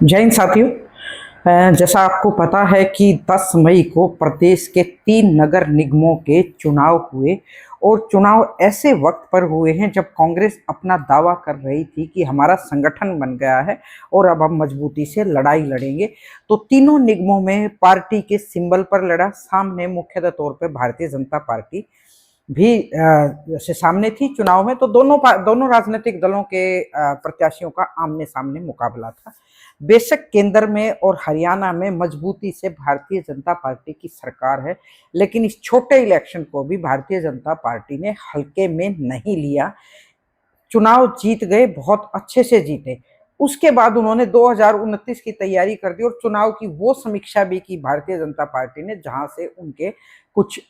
जय हिंद साथियों। जैसा आपको पता है कि 10 मई को प्रदेश के 3 नगर निगमों के चुनाव हुए और चुनाव ऐसे वक्त पर हुए हैं जब कांग्रेस अपना दावा कर रही थी कि हमारा संगठन बन गया है और अब हम मजबूती से लड़ाई लड़ेंगे। तो तीनों निगमों में पार्टी के सिंबल पर लड़ा। सामने मुख्यतः तौर पर भारतीय जनता पार्टी भी से सामने थी चुनाव में। तो दोनों राजनीतिक दलों के प्रत्याशियों का आमने सामने मुकाबला था। बेशक केंद्र में और हरियाणा में मजबूती से भारतीय जनता पार्टी की सरकार है, लेकिन इस छोटे इलेक्शन को भी भारतीय जनता पार्टी ने हल्के में नहीं लिया। चुनाव जीत गए, बहुत अच्छे से जीते। उसके बाद उन्होंने 2029 की तैयारी कर दी और चुनाव की वो समीक्षा भी की भारतीय जनता पार्टी ने जहां से उनके कुछ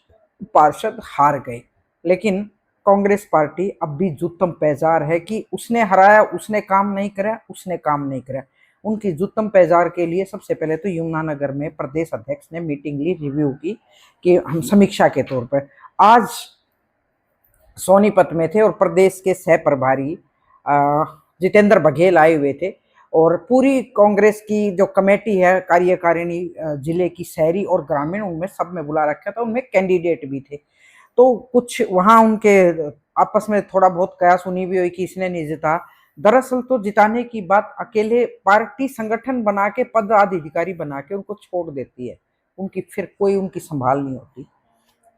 पार्षद हार गए। लेकिन कांग्रेस पार्टी अब भी जुत्तम पैजार है कि उसने हराया, उसने काम नहीं करा। उनकी जुत्तम पैजार के लिए सबसे पहले तो यमुनानगर में प्रदेश अध्यक्ष ने मीटिंग ली, रिव्यू की कि हम समीक्षा के तौर पर। आज सोनीपत में थे और प्रदेश के सह प्रभारी जितेंद्र बघेल आए हुए थे और पूरी कांग्रेस की जो कमेटी है, कार्यकारिणी जिले की शहरी और ग्रामीण, उनमें सब में बुला रखा था। उनमें कैंडिडेट भी थे। तो कुछ वहां उनके आपस में थोड़ा बहुत कयासुनी भी हुई कि इसने नहीं जिता। दरअसल तो जिताने की बात अकेले पार्टी संगठन बना के, पद अधिकारी बना के उनको छोड़ देती है, उनकी फिर कोई उनकी संभाल नहीं होती।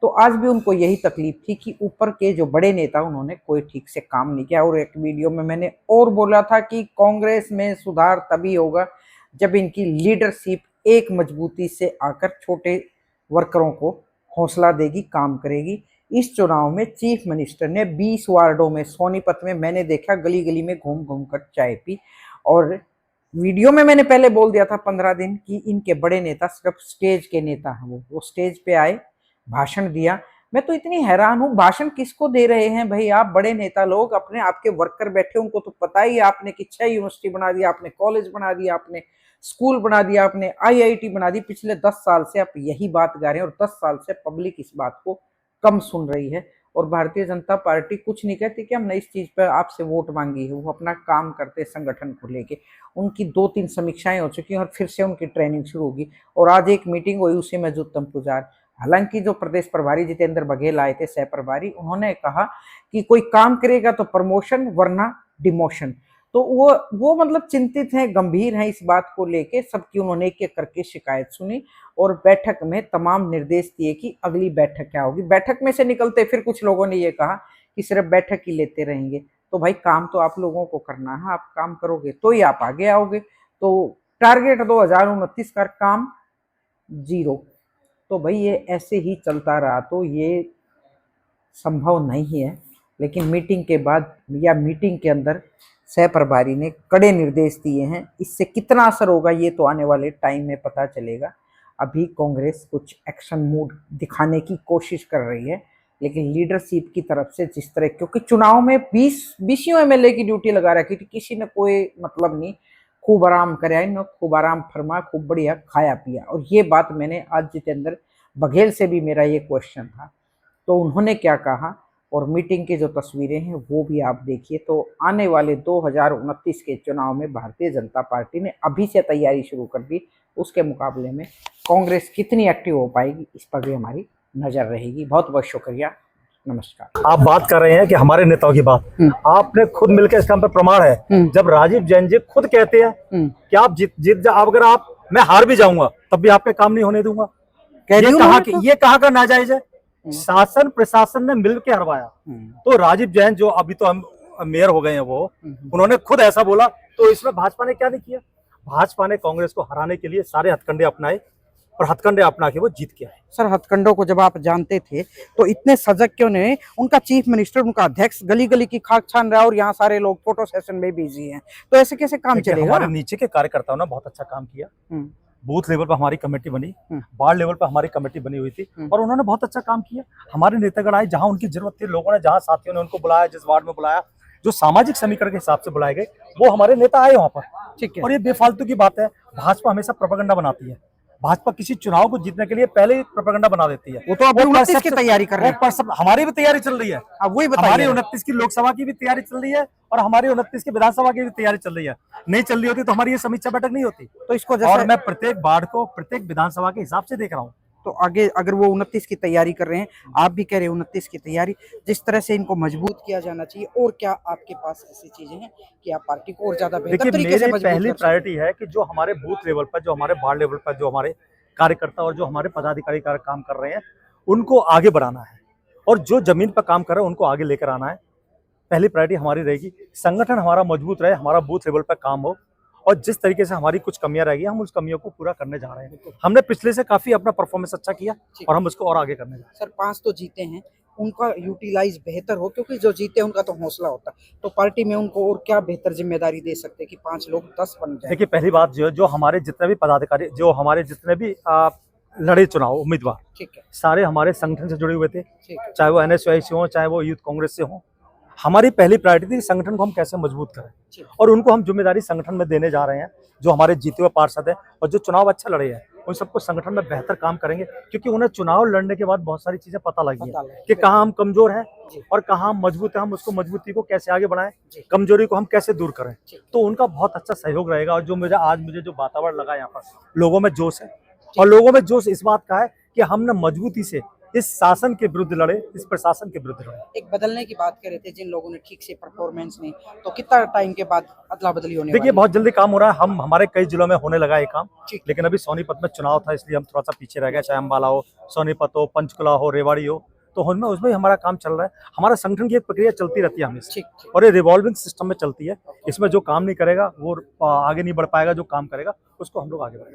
तो आज भी उनको यही तकलीफ थी कि ऊपर के जो बड़े नेता, उन्होंने कोई ठीक से काम नहीं किया। और एक वीडियो में मैंने और बोला था कि कांग्रेस में सुधार तभी होगा जब इनकी लीडरशिप एक मजबूती से आकर छोटे वर्करों को हौसला देगी, काम करेगी। इस चुनाव में चीफ मिनिस्टर ने 20 वार्डों में, सोनीपत में मैंने देखा, गली गली में घूम घूम कर चाय पी। और वीडियो में मैंने पहले बोल दिया था 15 दिन कि इनके बड़े नेता सिर्फ स्टेज के नेता हैं। वो स्टेज पे आए, भाषण दिया। मैं तो इतनी हैरान हूँ, भाषण किसको दे रहे हैं भाई आप? बड़े नेता लोग, अपने आपके वर्कर बैठे, उनको तो पता ही है आपने कि 6 यूनिवर्सिटी बना दिया, आपने कॉलेज बना दिया, आपने स्कूल बना दिया, आपने IIT बना दी। पिछले 10 साल से आप यही बात गा रहे हैं और 10 साल से पब्लिक इस बात को कम सुन रही है। और भारतीय जनता पार्टी कुछ नहीं कहती कि हमने इस चीज पर आपसे वोट मांगी है। वो अपना काम करते संगठन को लेके। उनकी 2-3 समीक्षाएं हो चुकी हैं और फिर से उनकी ट्रेनिंग शुरू होगी। और आज एक मीटिंग हुई, उसी में उत्तम पुजार। हालांकि जो प्रदेश प्रभारी जितेंद्र बघेल आए थे, सह प्रभारी, उन्होंने कहा कि कोई काम करेगा तो प्रमोशन वरना डिमोशन। तो वो मतलब चिंतित हैं, गंभीर हैं इस बात को लेके। सबकी उन्होंने एक एक करके शिकायत सुनी और बैठक में तमाम निर्देश दिए कि अगली बैठक क्या होगी। बैठक में से निकलते फिर कुछ लोगों ने ये कहा कि सिर्फ बैठक ही लेते रहेंगे। तो भाई काम तो आप लोगों को करना है, आप काम करोगे तो ही आप आगे आओगे। तो टारगेट 2029 का काम 0। तो भाई ये ऐसे ही चलता रहा तो ये संभव नहीं है। लेकिन मीटिंग के बाद या मीटिंग के अंदर सह प्रभारी ने कड़े निर्देश दिए हैं। इससे कितना असर होगा ये तो आने वाले टाइम में पता चलेगा। अभी कांग्रेस कुछ एक्शन मूड दिखाने की कोशिश कर रही है, लेकिन लीडरशिप की तरफ से जिस तरह, क्योंकि चुनाव में 20 MLA की ड्यूटी लगा रखी थी, किसी ने कोई मतलब नहीं, खूब आराम कराया इन, खूब आराम फरमा, खूब बढ़िया खाया पिया। और ये बात मैंने आज जितेंद्र बघेल से भी मेरा ये क्वेश्चन था, तो उन्होंने क्या कहा और मीटिंग की जो तस्वीरें हैं वो भी आप देखिए। तो आने वाले 2029 के चुनाव में भारतीय जनता पार्टी ने अभी से तैयारी शुरू कर दी। उसके मुकाबले में कांग्रेस कितनी एक्टिव हो पाएगी, इस पर भी हमारी नजर रहेगी। बहुत बहुत शुक्रिया, नमस्कार। आप बात कर रहे हैं कि हमारे नेताओं की बात, आपने खुद मिलकर इस काम पर प्रमाण है। जब राजीव जैन जी खुद कहते हैं कि आप जीत अगर आप, मैं हार भी जाऊंगा तब भी आपके काम नहीं होने दूंगा। ये कहा का नाजायज है? शासन प्रशासन ने मिलकर हरवाया। तो राजीव जैन जो अभी तो हम मेयर हो गए हैं, वो उन्होंने खुद ऐसा बोला। तो इसमें भाजपा ने क्या नहीं किया? भाजपा ने कांग्रेस को हराने के लिए सारे हथकंडे अपनाए और हथकंडे अपना के वो जीत के आए। सर, हथकंडों को जब आप जानते थे तो इतने सजग क्यों नहीं? उनका चीफ मिनिस्टर, उनका अध्यक्ष गली गली की खाक छान रहा है और यहाँ सारे लोग फोटो सेशन में बिजी हैं। तो ऐसे कैसे काम चलेगा? हमारे नीचे के कार्यकर्ताओं ने बहुत अच्छा काम किया। बूथ लेवल पर हमारी कमेटी बनी, वार्ड लेवल पर हमारी कमेटी बनी हुई थी और उन्होंने बहुत अच्छा काम किया। हमारे नेतागण आए, जहां उनकी जरूरत थी, लोगों ने, जहां साथियों ने उनको बुलाया, जिस वार्ड में बुलाया, जो सामाजिक समीकरण के हिसाब से बुलाए गए, वो हमारे नेता आए वहां पर। ठीक है। और ये बेफालतू की बात है, भाजपा हमेशा प्रोपेगेंडा बनाती है। भाजपा किसी चुनाव को जीतने के लिए पहले ही प्रोपेगेंडा बना देती है। वो तो अभी 29 की तैयारी कर रहे हैं। हमारी भी तैयारी चल रही है। अब वही हमारी बताइए। 29 की लोकसभा की भी तैयारी चल रही है और हमारी 29 की विधानसभा की भी तैयारी चल रही है। नहीं चल रही होती तो हमारी ये समीक्षा बैठक नहीं होती। तो इसको और जैसे मैं प्रत्येक वार्ड को प्रत्येक विधानसभा के हिसाब से देख रहा हूँ। तो आगे अगर वो 29 की तैयारी कर रहे हैं, आप भी कह रहे हैं 29 की तैयारी, जिस तरह से इनको मजबूत किया जाना चाहिए, और क्या आपके पास ऐसी चीजें हैं कि आप पार्टी को और ज्यादा बेहतर देखिए, तरीके से मेरी मजबूत पहली कर सकें? प्रायोरिटी है कि जो हमारे बूथ लेवल पर, जो हमारे वार्ड लेवल पर जो हमारे कार्यकर्ता और जो हमारे पदाधिकारी काम कर रहे हैं, उनको आगे बढ़ाना है और जो जमीन पर काम कर रहे हैं उनको आगे लेकर आना है। पहली प्रायोरिटी हमारी रहेगी। संगठन हमारा मजबूत रहे, हमारा बूथ लेवल पर काम हो और जिस तरीके से हमारी कुछ कमियां रहेगी हम उस कमियों को पूरा करने जा रहे हैं। हमने पिछले से काफी अपना परफॉर्मेंस अच्छा किया और हम उसको और आगे करने जा रहे हैं। सर 5 तो जीते हैं, उनका यूटिलाइज बेहतर हो, क्योंकि जो जीते उनका तो हौसला होता है, तो पार्टी में उनको और क्या बेहतर जिम्मेदारी दे सकते हैं कि 5 लोग 10 बन जाए? देखिए, पहली बात जो हमारे जितने भी पदाधिकारी, जो हमारे जितने भी लड़े चुनाव उम्मीदवार, ठीक है, सारे हमारे संगठन से जुड़े हुए थे, ठीक है, चाहे वो NSUI से हो, चाहे वो यूथ कांग्रेस से हो। हमारी पहली प्रायोरिटी थी संगठन को हम कैसे मजबूत करें ठीक। और उनको हम जिम्मेदारी संगठन में देने जा रहे हैं। जो हमारे जीते हुए पार्षद हैं और जो चुनाव अच्छा लड़े हैं, उन सबको संगठन में बेहतर काम करेंगे, क्योंकि उन्हें चुनाव लड़ने के बाद बहुत सारी चीजें पता लगी पता हैं लगी। कि कहाँ हम कमजोर हैं जी। और कहाँ हम मजबूत हैं। हम उसको मजबूती को कैसे आगे बढ़ाएं, जी। कमजोरी को हम कैसे दूर करें। जी। तो उनका बहुत अच्छा सहयोग रहेगा। और जो मुझे जो वातावरण लगा यहाँ पर, लोगों में जोश है और लोगों में जोश इस बात का है कि हम न मजबूती से इस शासन के विरुद्ध लड़े, इस प्रशासन के विरुद्ध लड़े। एक बदलने की बात कर रहे थे, जिन लोगों ने ठीक से परफॉर्मेंस नहीं, तो कितना टाइम के बाद अदला बदली होने देखिए, वाली है? बहुत जल्दी काम हो रहा है। हमारे कई जिलों में होने लगा ये काम, ठीक। लेकिन अभी सोनीपत में चुनाव था इसलिए हम थोड़ा सा पीछे रह गए। चाहे अम्बाला हो, सोनीपत हो, पंचकुला हो, रेवाड़ी हो, तो उसमें हमारा काम चल रहा है। हमारा संगठन की एक प्रक्रिया चलती रहती है हमेशा, ठीक। और ये रिवॉल्विंग सिस्टम में चलती है। इसमें जो काम नहीं करेगा वो आगे नहीं बढ़ पाएगा, जो काम करेगा उसको हम लोग आगे बढ़ाएंगे।